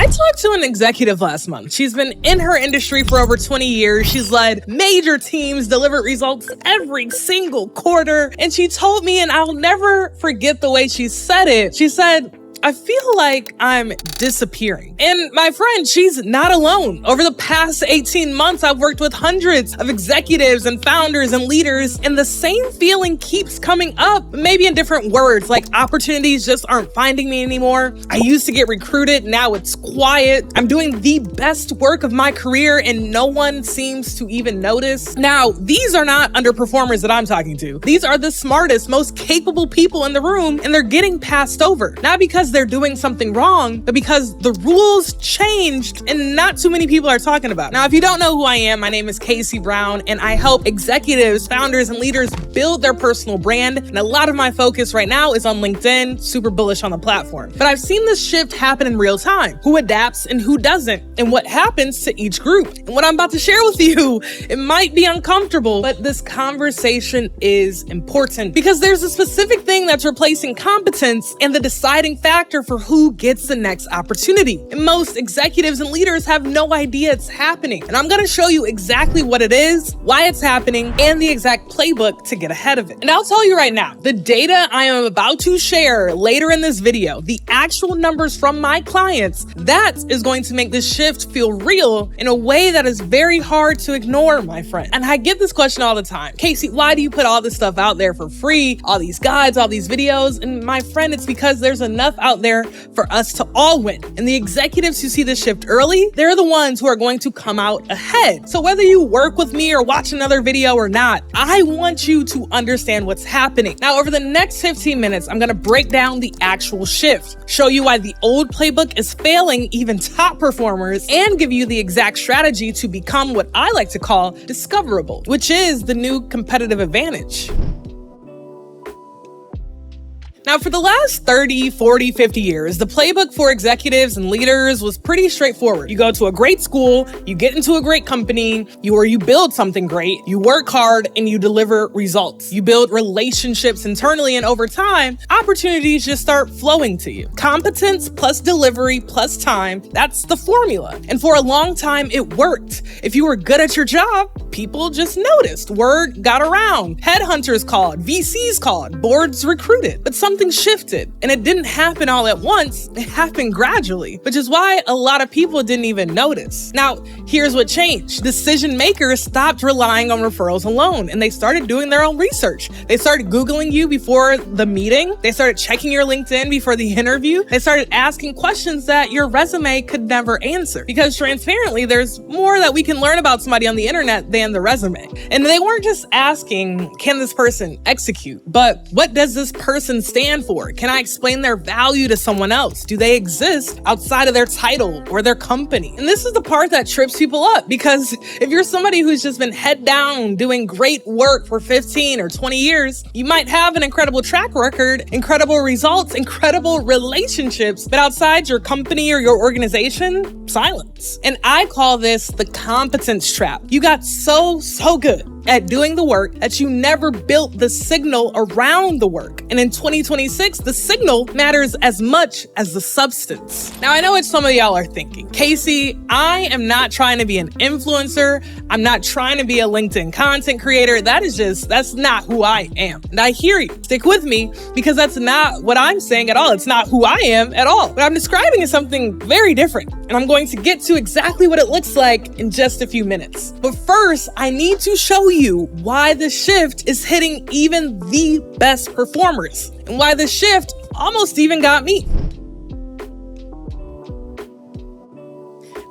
I talked to an executive last month. She's been in her industry for over 20 years. She's led major teams, delivered results every single quarter. And she told me, and I'll never forget the way she said it. She said, I feel like I'm disappearing. And my friend, she's not alone. Over the past 18 months, I've worked with hundreds of executives and founders and leaders, and the same feeling keeps coming up, maybe in different words, like opportunities just aren't finding me anymore. I used to get recruited, now it's quiet. I'm doing the best work of my career and no one seems to even notice. Now, these are not underperformers that I'm talking to. These are the smartest, most capable people in the room, and they're getting passed over. Not because they're doing something wrong, but because the rules changed and not too many people are talking about. Now, if you don't know who I am, my name is Casey Brown, and I help executives, founders, and leaders build their personal brand. And a lot of my focus right now is on LinkedIn, super bullish on the platform. But I've seen this shift happen in real time. Who adapts and who doesn't, and what happens to each group. And what I'm about to share with you, it might be uncomfortable, but this conversation is important because there's a specific thing that's replacing competence and the deciding factor for who gets the next opportunity. And most executives and leaders have no idea it's happening. And I'm going to show you exactly what it is, why it's happening, and the exact playbook to get ahead of it. And I'll tell you right now, the data I am about to share later in this video, the actual numbers from my clients, that is going to make this shift feel real in a way that is very hard to ignore, my friend. And I get this question all the time. Casey, why do you put all this stuff out there for free? All these guides, all these videos? And my friend, it's because there's enough out there for us to all win. And the executives who see this shift early, they're the ones who are going to come out ahead. So whether you work with me or watch another video or not, I want you to understand what's happening. Now, over the next 15 minutes, I'm going to break down the actual shift, show you why the old playbook is failing even top performers, and give you the exact strategy to become what I like to call discoverable, which is the new competitive advantage. Now, for the last 30, 40, 50 years, the playbook for executives and leaders was pretty straightforward. You go to a great school, you get into a great company, you build something great, you work hard, and you deliver results. You build relationships internally, and over time, opportunities just start flowing to you. Competence plus delivery plus time, that's the formula. And for a long time, it worked. If you were good at your job, people just noticed. Word got around. Headhunters called, VCs called, boards recruited. But something shifted, and it didn't happen all at once. It happened gradually, which is why a lot of people didn't even notice. Now, here's what changed. Decision makers stopped relying on referrals alone, and they started doing their own research. They started Googling you before the meeting. They started checking your LinkedIn before the interview. They started asking questions that your resume could never answer. Because transparently, there's more that we can learn about somebody on the internet than the resume. And they weren't just asking, can this person execute? But what does this person stand for? Can I explain their value to someone else? Do they exist outside of their title or their company? And this is the part that trips people up, because if you're somebody who's just been head down doing great work for 15 or 20 years, you might have an incredible track record, incredible results, incredible relationships, but outside your company or your organization, silence. And I call this the competence trap. You got so good at doing the work that you never built the signal around the work. And in 2026, the signal matters as much as the substance. Now, I know what some of y'all are thinking. Casey, I am not trying to be an influencer. I'm not trying to be a LinkedIn content creator. That's not who I am. And I hear you. Stick with me, because that's not what I'm saying at all. It's not who I am at all. What I'm describing is something very different. And I'm going to get to exactly what it looks like in just a few minutes. But first, I need to show you why the shift is hitting even the best performers, and why the shift almost even got me.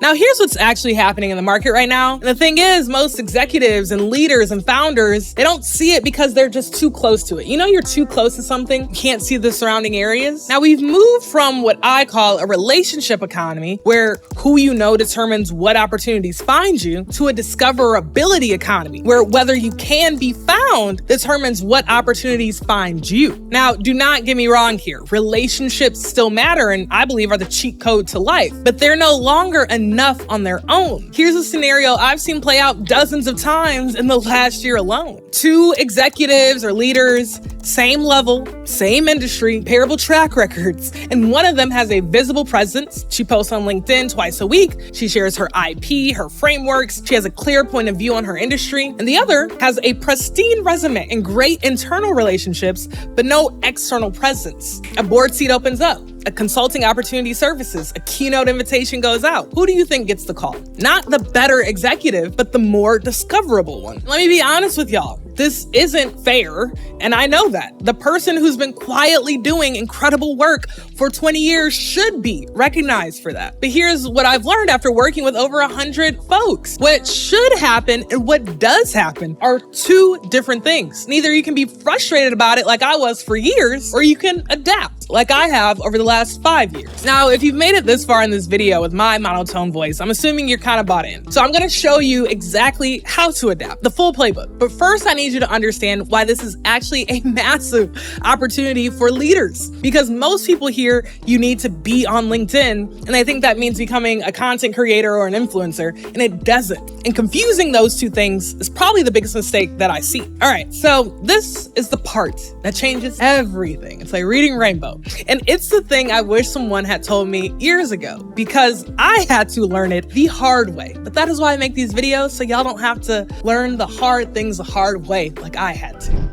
Now, here's what's actually happening in the market right now. And the thing is, most executives and leaders and founders, they don't see it because they're just too close to it. You know, you're too close to something, you can't see the surrounding areas. Now, we've moved from what I call a relationship economy, where who you know determines what opportunities find you, to a discoverability economy, where whether you can be found determines what opportunities find you. Now, do not get me wrong here. Relationships still matter, and I believe are the cheat code to life, but they're no longer enough enough on their own. Here's a scenario I've seen play out dozens of times in the last year alone. Two executives or leaders, same level, same industry, comparable track records, and one of them has a visible presence. She posts on LinkedIn twice a week. She shares her IP, her frameworks. She has a clear point of view on her industry. And the other has a pristine resume and great internal relationships, but no external presence. A board seat opens up. A consulting opportunity surfaces, a keynote invitation goes out. Who do you think gets the call? Not the better executive, but the more discoverable one. Let me be honest with y'all. This isn't fair, and I know that. The person who's been quietly doing incredible work for 20 years should be recognized for that. But here's what I've learned after working with over 100 folks. What should happen and what does happen are two different things. Neither you can be frustrated about it like I was for years, or you can adapt like I have over the last 5 years. Now, if you've made it this far in this video with my monotone voice, I'm assuming you're kind of bought in. So I'm gonna show you exactly how to adapt, the full playbook. But first, I need you to understand why this is actually a massive opportunity for leaders. Because most people hear you need to be on LinkedIn, and they think that means becoming a content creator or an influencer, and it doesn't. And confusing those two things is probably the biggest mistake that I see. All right, so this is the part that changes everything. It's like reading Rainbow. And it's the thing I wish someone had told me years ago, because I had to learn it the hard way. But that is why I make these videos, so y'all don't have to learn the hard things the hard way like I had to.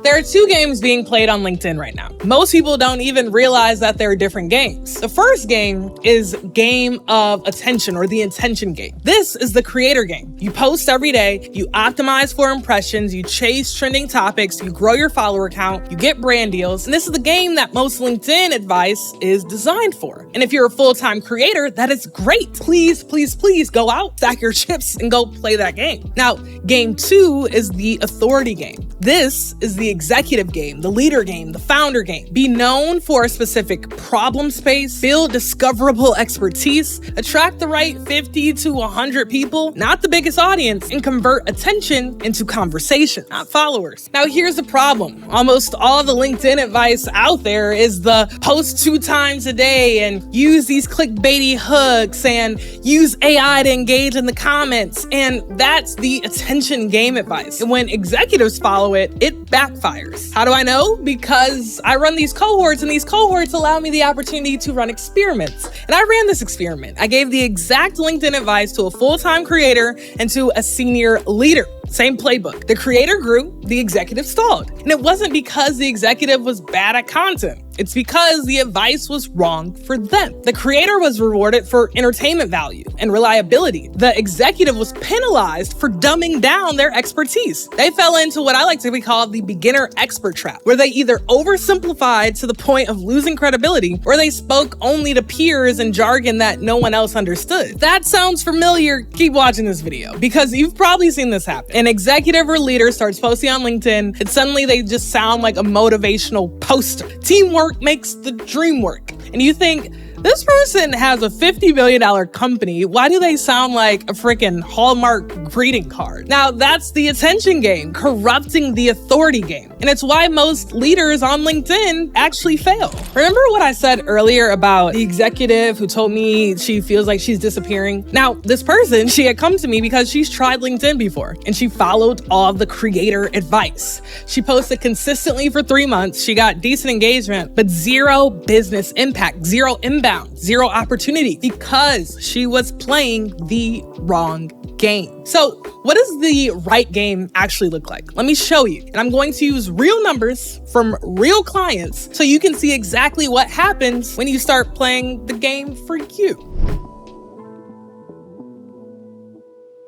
There are two games being played on LinkedIn right now. Most people don't even realize that there are different games. The first game is game of attention, or the intention game. This is the creator game. You post every day, you optimize for impressions, you chase trending topics, you grow your follower count, you get brand deals, and this is the game that most LinkedIn advice is designed for. And if you're a full-time creator, that is great. Please, please, please go out, stack your chips, and go play that game. Now, game two is the authority game. This is the executive game, the leader game, the founder game. Be known for a specific problem space, build discoverable expertise, attract the right 50 to 100 people, not the biggest audience, and convert attention into conversation, not followers. Now, here's the problem. Almost all the LinkedIn advice out there is the post 2 times a day and use these clickbaity hooks and use AI to engage in the comments. And that's the attention game advice. And when executives follow it, it backfires. How do I know? Because I run these cohorts, and these cohorts allow me the opportunity to run experiments. And I ran this experiment. I gave the exact LinkedIn advice to a full-time creator and to a senior leader. Same playbook. The creator grew, the executive stalled. And it wasn't because the executive was bad at content. It's because the advice was wrong for them. The creator was rewarded for entertainment value and reliability. The executive was penalized for dumbing down their expertise. They fell into what I like to be called the beginner expert trap, where they either oversimplified to the point of losing credibility, or they spoke only to peers in jargon that no one else understood. If that sounds familiar, keep watching this video, because you've probably seen this happen. An executive or leader starts posting on LinkedIn, and suddenly they just sound like a motivational poster. Teamwork makes the dream work. And you think, this person has a $50 million company. Why do they sound like a freaking Hallmark greeting card? Now, that's the attention game, corrupting the authority game. And it's why most leaders on LinkedIn actually fail. Remember what I said earlier about the executive who told me she feels like she's disappearing? Now, this person, she had come to me because she's tried LinkedIn before, and she followed all of the creator advice. She posted consistently for 3 months. She got decent engagement, but zero business impact, zero inbound, zero opportunity, because she was playing the wrong game. So what does the right game actually look like? Let me show you. And I'm going to use real numbers from real clients so you can see exactly what happens when you start playing the game for you.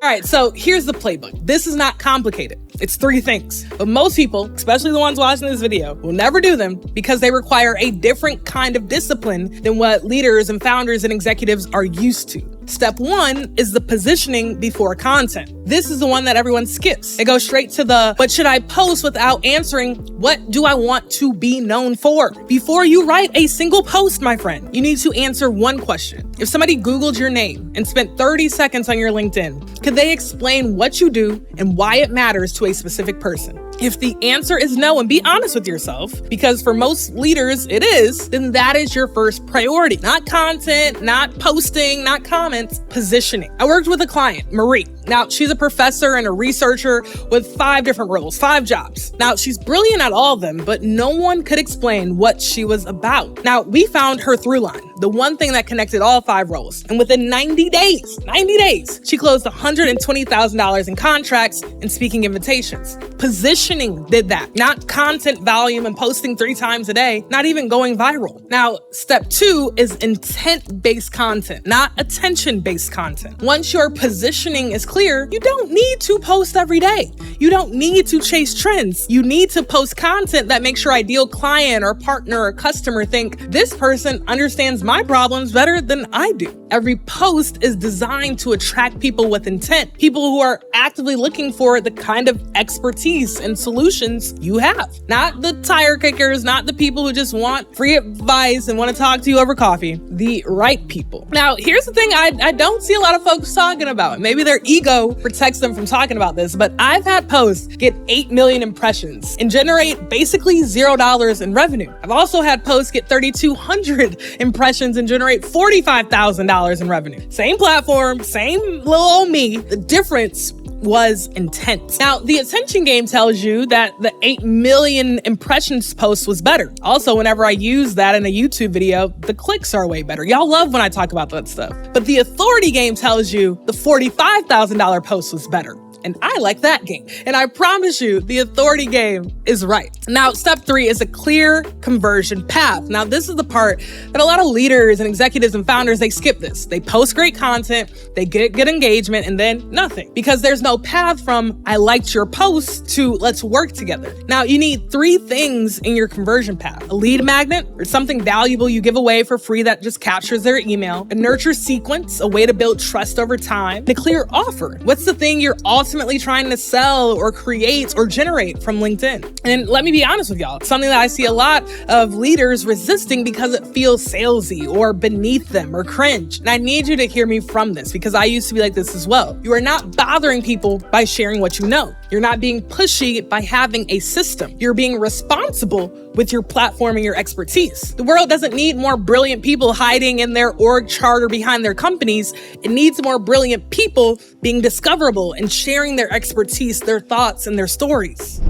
All right, so here's the playbook. This is not complicated. It's 3 things. But most people, especially the ones watching this video, will never do them because they require a different kind of discipline than what leaders and founders and executives are used to. Step 1 is the positioning before content. This is the one that everyone skips. They go straight to the, what should I post, without answering, what do I want to be known for? Before you write a single post, my friend, you need to answer one question. If somebody Googled your name and spent 30 seconds on your LinkedIn, could they explain what you do and why it matters to a specific person? If the answer is no, and be honest with yourself, because for most leaders it is, then that is your first priority. Not content, not posting, not comments, positioning. I worked with a client, Marie. Now, she's a professor and a researcher with 5 different roles, 5 jobs. Now, she's brilliant at all of them, but no one could explain what she was about. Now, we found her through line, the one thing that connected all 5 roles. And within 90 days, she closed $120,000 in contracts and speaking invitations. Positioning did that, not content volume and posting 3 times a day, not even going viral. Now, step 2 is intent-based content, not attention-based content. Once your positioning is clear, you don't need to post every day. You don't need to chase trends. You need to post content that makes your ideal client or partner or customer think, this person understands my problems better than I do. Every post is designed to attract people with intent, people who are actively looking for the kind of expertise and solutions you have. Not the tire kickers, not the people who just want free advice and want to talk to you over coffee. The right people. Now, here's the thing I don't see a lot of folks talking about. Maybe their ego protects them from talking about this, but I've had posts get 8 million impressions and generate basically $0 in revenue. I've also had posts get 3,200 impressions and generate $45,000 in revenue. Same platform, same little old me. The difference was intent. Now, the attention game tells you that the 8 million impressions post was better. Also, whenever I use that in a YouTube video, the clicks are way better. Y'all love when I talk about that stuff. But the authority game tells you the $45,000 post was better. And I like that game. And I promise you, the authority game is right. Now, step 3 is a clear conversion path. Now, this is the part that a lot of leaders and executives and founders, they skip this. They post great content, they get good engagement, and then nothing. Because there's no path from, I liked your post, to let's work together. Now, you need 3 things in your conversion path. A lead magnet, or something valuable you give away for free that just captures their email. A nurture sequence, a way to build trust over time. And a clear offer. What's the thing you're ultimately trying to sell or create or generate from LinkedIn? And let me be honest with y'all, something that I see a lot of leaders resisting because it feels salesy or beneath them or cringe. And I need you to hear me from this because I used to be like this as well. You are not bothering people by sharing what you know. You're not being pushy by having a system. You're being responsible with your platform and your expertise. The world doesn't need more brilliant people hiding in their org chart or behind their companies. It needs more brilliant people being discoverable and sharing their expertise, their thoughts, and their stories.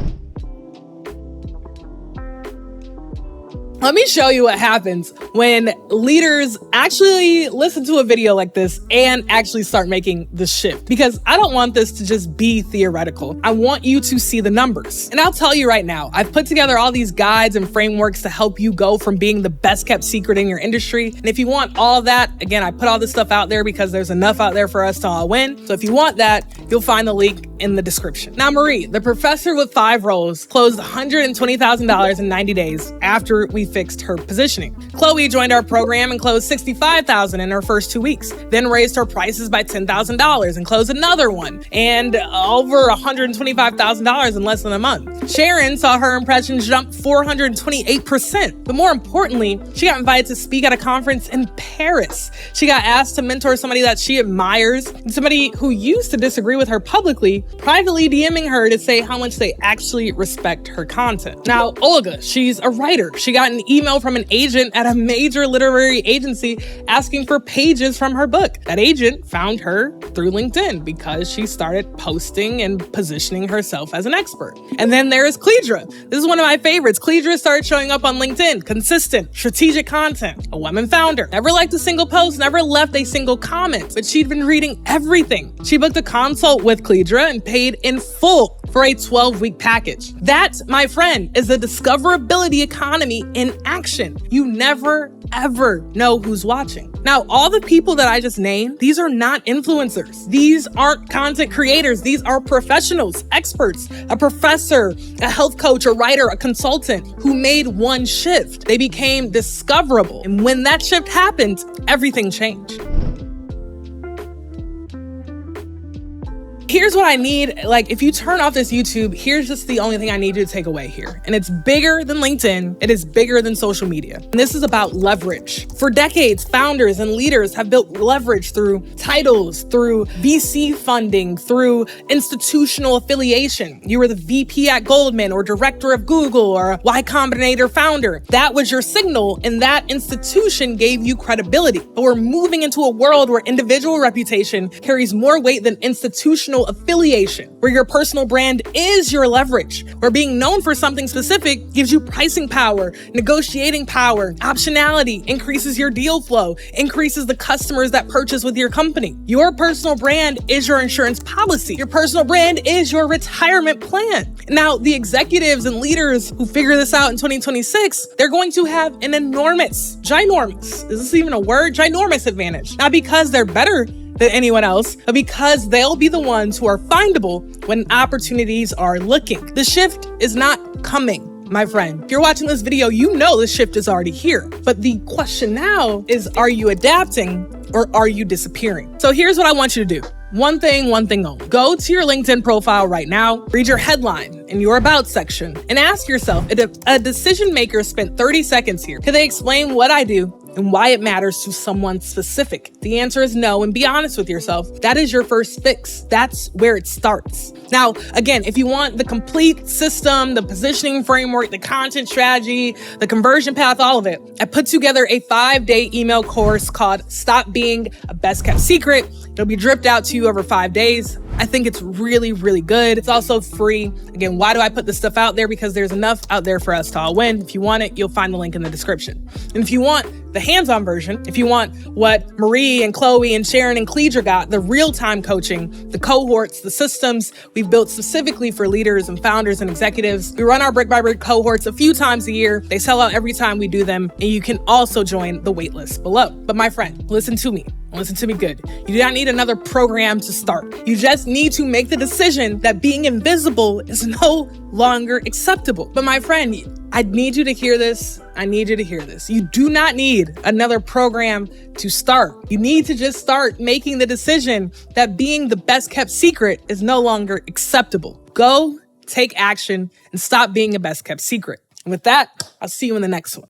Let me show you what happens when leaders actually listen to a video like this and actually start making the shift. Because I don't want this to just be theoretical. I want you to see the numbers. And I'll tell you right now, I've put together all these guides and frameworks to help you go from being the best kept secret in your industry. And if you want all of that, again, I put all this stuff out there because there's enough out there for us to all win. So if you want that, you'll find the link in the description. Now, Marie, the professor with 5 roles, closed $120,000 in 90 days after we fixed her positioning. Chloe joined our program and closed $65,000 in her first 2 weeks, then raised her prices by $10,000 and closed another one, and over $125,000 in less than a month. Sharon saw her impressions jump 428%. But more importantly, she got invited to speak at a conference in Paris. She got asked to mentor somebody that she admires, and somebody who used to disagree with her publicly, privately DMing her to say how much they actually respect her content. Now, Olga, she's a writer. She got an email from an agent at a major literary agency asking for pages from her book. That agent found her through LinkedIn because she started posting and positioning herself as an expert. And then there's Cledra. This is one of my favorites. Cledra started showing up on LinkedIn, consistent, strategic content, a woman founder, never liked a single post, never left a single comment, but she'd been reading everything. She booked a consult with Cledra and paid in full for a 12-week package. That, my friend, is the discoverability economy in action. You never, ever know who's watching. Now, all the people that I just named, these are not influencers. These aren't content creators. These are professionals, experts, a professor, a health coach, a writer, a consultant who made one shift. They became discoverable. And when that shift happened, everything changed. Here's what I need. Like, if you turn off this YouTube, here's just the only thing I need you to take away here. And it's bigger than LinkedIn. It is bigger than social media. And this is about leverage. For decades, founders and leaders have built leverage through titles, through VC funding, through institutional affiliation. You were the VP at Goldman or director of Google or Y Combinator founder. That was your signal, and that institution gave you credibility. But we're moving into a world where individual reputation carries more weight than institutional affiliation, where your personal brand is your leverage, where being known for something specific gives you pricing power, negotiating power, optionality, increases your deal flow, increases the customers that purchase with your company. Your personal brand is your insurance policy. Your personal brand is your retirement plan. Now, the executives and leaders who figure this out in 2026, they're going to have an ginormous, is this even a word? Ginormous advantage. Not because they're better than anyone else, but because they'll be the ones who are findable when opportunities are looking. The shift is not coming, my friend. If you're watching this video, you know the shift is already here. But the question now is, are you adapting or are you disappearing? So here's what I want you to do. One thing only. Go to your LinkedIn profile right now, read your headline in your About section, and ask yourself, if a decision maker spent 30 seconds here, could they explain what I do and why it matters to someone specific? The answer is no, and be honest with yourself. That is your first fix. That's where it starts. Now, again, if you want the complete system, the positioning framework, the content strategy, the conversion path, all of it, I put together a 5-day email course called Stop Being a Best Kept Secret. It'll be dripped out to you over 5 days. I think it's really, really good. It's also free. Again, why do I put this stuff out there? Because there's enough out there for us to all win. If you want it, you'll find the link in the description. And if you want the hands-on version, if you want what Marie and Chloe and Sharon and Cleedra got, the real-time coaching, the cohorts, the systems we've built specifically for leaders and founders and executives. We run our brick-by-brick cohorts a few times a year. They sell out every time we do them. And you can also join the waitlist below. But my friend, listen to me. Listen to me good. You do not need another program to start. You just need to make the decision that being invisible is no longer acceptable. But my friend, I need you to hear this. I need you to hear this. You do not need another program to start. You need to just start making the decision that being the best kept secret is no longer acceptable. Go take action and stop being a best kept secret. And with that, I'll see you in the next one.